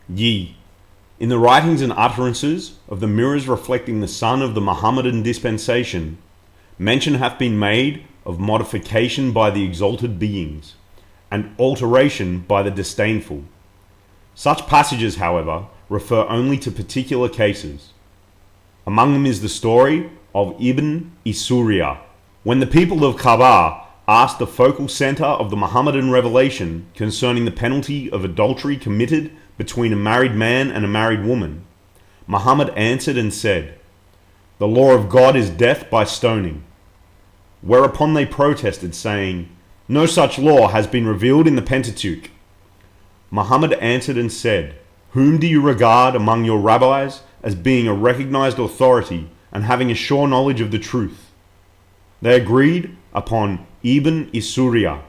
Ye, in the writings and utterances of the mirrors reflecting the sun of the Muhammadan dispensation, mention hath been made of modification by the exalted beings, and alteration by the disdainful. Such passages, however, refer only to particular cases. Among them is the story of Ibn Isuriya. When the people of Kaaba asked the focal center of the Muhammadan revelation concerning the penalty of adultery committed between a married man and a married woman, Muhammad answered and said, "The law of God is death by stoning." Whereupon they protested, saying, "No such law has been revealed in the Pentateuch." Muhammad answered and said, "Whom do you regard among your rabbis as being a recognized authority and having a sure knowledge of the truth?" They agreed upon Ibn Isuriya.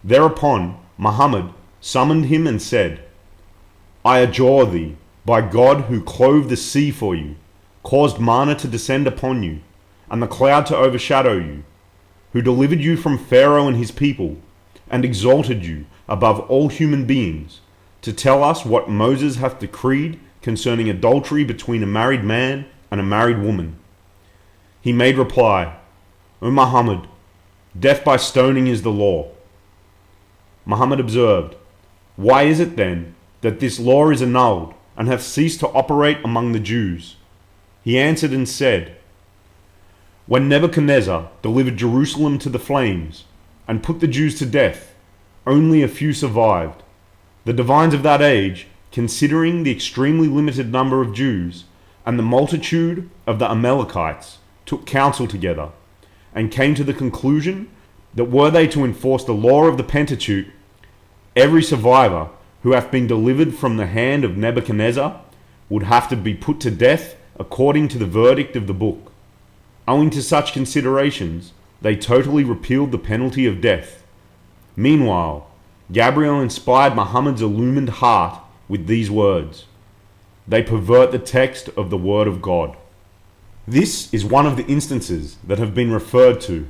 Thereupon Muhammad summoned him and said, "I adjure thee, by God who clove the sea for you, caused manna to descend upon you, and the cloud to overshadow you, who delivered you from Pharaoh and his people, and exalted you above all human beings, to tell us what Moses hath decreed concerning adultery between a married man and a married woman." He made reply, "O Muhammad, death by stoning is the law." Muhammad observed, "Why is it then that this law is annulled and hath ceased to operate among the Jews?" He answered and said, "When Nebuchadnezzar delivered Jerusalem to the flames and put the Jews to death, only a few survived. The divines of that age, considering the extremely limited number of Jews and the multitude of the Amalekites, took counsel together and came to the conclusion that were they to enforce the law of the Pentateuch, every survivor who hath been delivered from the hand of Nebuchadnezzar would have to be put to death according to the verdict of the book. Owing to such considerations, they totally repealed the penalty of death. Meanwhile, Gabriel inspired Muhammad's illumined heart with these words, "They pervert the text of the word of God." This is one of the instances that have been referred to.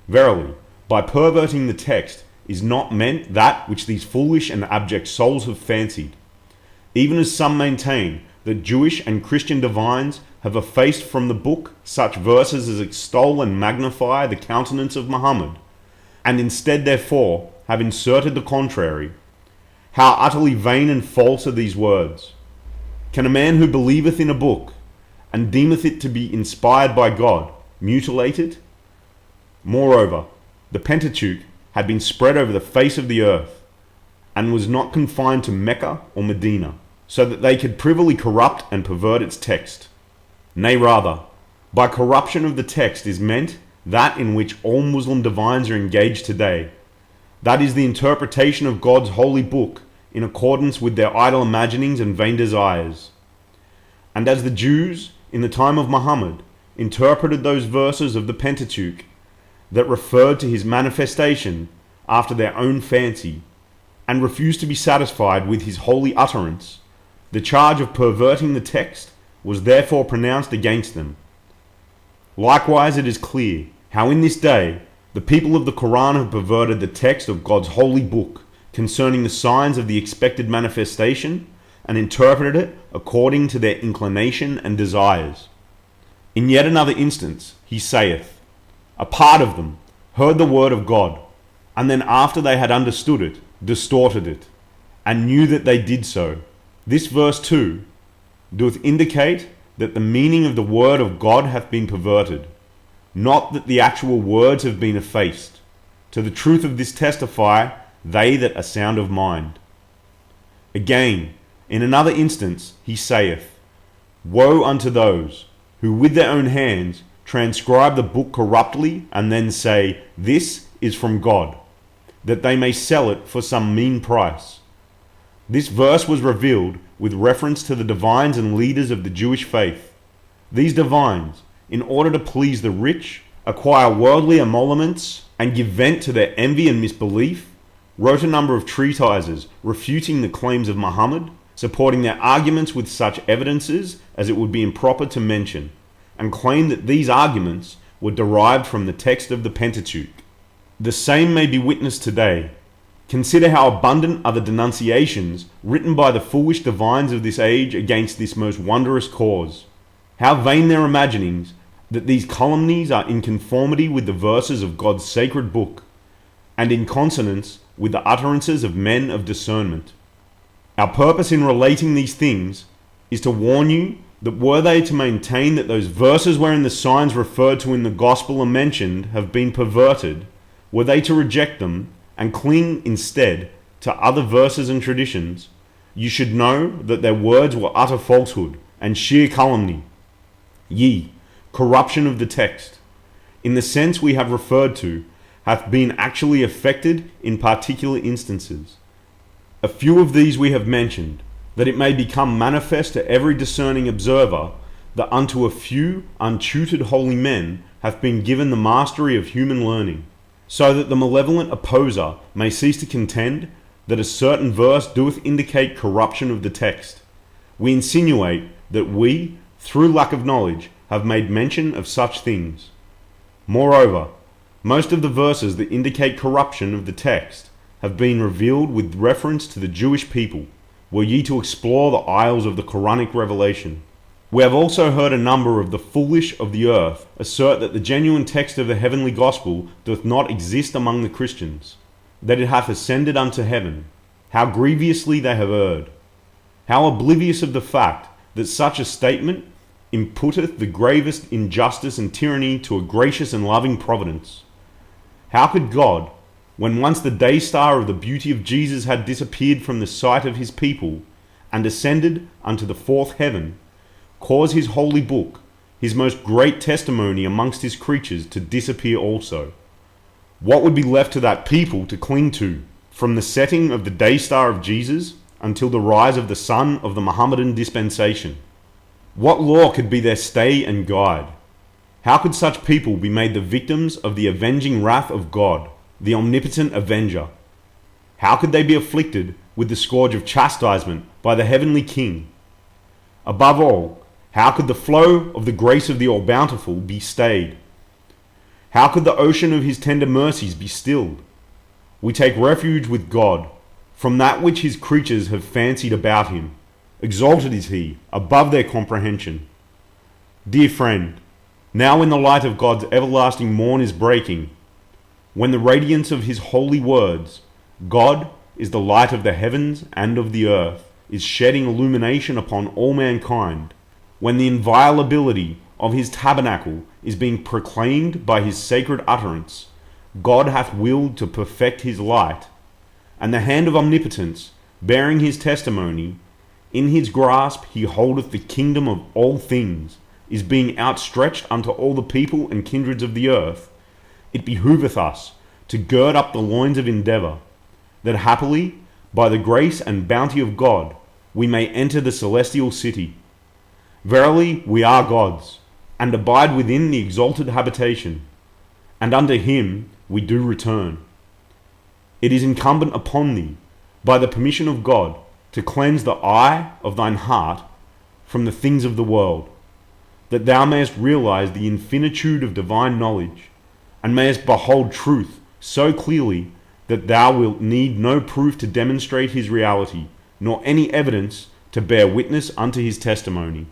Verily, by perverting the text is not meant that which these foolish and abject souls have fancied, even as some maintain that Jewish and Christian divines have effaced from the book such verses as extol and magnify the countenance of Muhammad, and instead therefore have inserted the contrary. How utterly vain and false are these words! Can a man who believeth in a book, and deemeth it to be inspired by God, mutilate it? Moreover, the Pentateuch had been spread over the face of the earth, and was not confined to Mecca or Medina, so that they could privily corrupt and pervert its text. Nay rather, by corruption of the text is meant that in which all Muslim divines are engaged today. That is the interpretation of God's holy book in accordance with their idle imaginings and vain desires. And as the Jews, in the time of Muhammad, interpreted those verses of the Pentateuch that referred to his manifestation after their own fancy, and refused to be satisfied with his holy utterance, the charge of perverting the text was therefore pronounced against them. Likewise, it is clear how in this day the people of the Qur'án have perverted the text of God's holy book concerning the signs of the expected manifestation, and interpreted it according to their inclination and desires. In yet another instance, he saith, "A part of them heard the word of God, and then after they had understood it, distorted it, and knew that they did so." This verse too doth indicate that the meaning of the word of God hath been perverted, not that the actual words have been effaced. To the truth of this testify they that are sound of mind. Again, in another instance, he saith, "Woe unto those who with their own hands transcribe the book corruptly, and then say, 'This is from God,' that they may sell it for some mean price." This verse was revealed with reference to the divines and leaders of the Jewish faith. These divines, in order to please the rich, acquire worldly emoluments, and give vent to their envy and misbelief, wrote a number of treatises refuting the claims of Muhammad, supporting their arguments with such evidences as it would be improper to mention, and claimed that these arguments were derived from the text of the Pentateuch. The same may be witnessed today. Consider how abundant are the denunciations written by the foolish divines of this age against this most wondrous cause. How vain their imaginings that these calumnies are in conformity with the verses of God's sacred book, and in consonance with the utterances of men of discernment. Our purpose in relating these things is to warn you that were they to maintain that those verses wherein the signs referred to in the gospel are mentioned have been perverted, were they to reject them and cling instead to other verses and traditions, you should know that their words were utter falsehood and sheer calumny. Ye, corruption of the text, in the sense we have referred to, hath been actually effected in particular instances. A few of these we have mentioned, that it may become manifest to every discerning observer that unto a few untutored holy men hath been given the mastery of human learning, so that the malevolent opposer may cease to contend that a certain verse doeth indicate corruption of the text. We insinuate that we, through lack of knowledge, have made mention of such things. Moreover, most of the verses that indicate corruption of the text have been revealed with reference to the Jewish people, were ye to explore the aisles of the Quranic revelation. We have also heard a number of the foolish of the earth assert that the genuine text of the heavenly gospel doth not exist among the Christians, that it hath ascended unto heaven. How grievously they have erred! How oblivious of the fact that such a statement imputeth the gravest injustice and tyranny to a gracious and loving providence. How could God, when once the day star of the beauty of Jesus had disappeared from the sight of his people, and ascended unto the fourth heaven, cause his holy book, his most great testimony amongst his creatures, to disappear also? What would be left to that people to cling to, from the setting of the day star of Jesus until the rise of the sun of the Muhammadan dispensation? What law could be their stay and guide? How could such people be made the victims of the avenging wrath of God, the omnipotent avenger? How could they be afflicted with the scourge of chastisement by the heavenly King? Above all, how could the flow of the grace of the All-Bountiful be stayed? How could the ocean of his tender mercies be stilled? We take refuge with God from that which his creatures have fancied about him. Exalted is he, above their comprehension. Dear friend, now when the light of God's everlasting morn is breaking, when the radiance of his holy words, God is the light of the heavens and of the earth, is shedding illumination upon all mankind, when the inviolability of his tabernacle is being proclaimed by his sacred utterance, God hath willed to perfect his light, and the hand of omnipotence, bearing his testimony, in his grasp he holdeth the kingdom of all things, is being outstretched unto all the people and kindreds of the earth. It behoveth us to gird up the loins of endeavour, that happily, by the grace and bounty of God, we may enter the celestial city. Verily, we are God's, and abide within the exalted habitation, and unto him we do return. It is incumbent upon thee, by the permission of God, to cleanse the eye of thine heart from the things of the world, that thou mayest realize the infinitude of divine knowledge, and mayest behold truth so clearly that thou wilt need no proof to demonstrate his reality, nor any evidence to bear witness unto his testimony.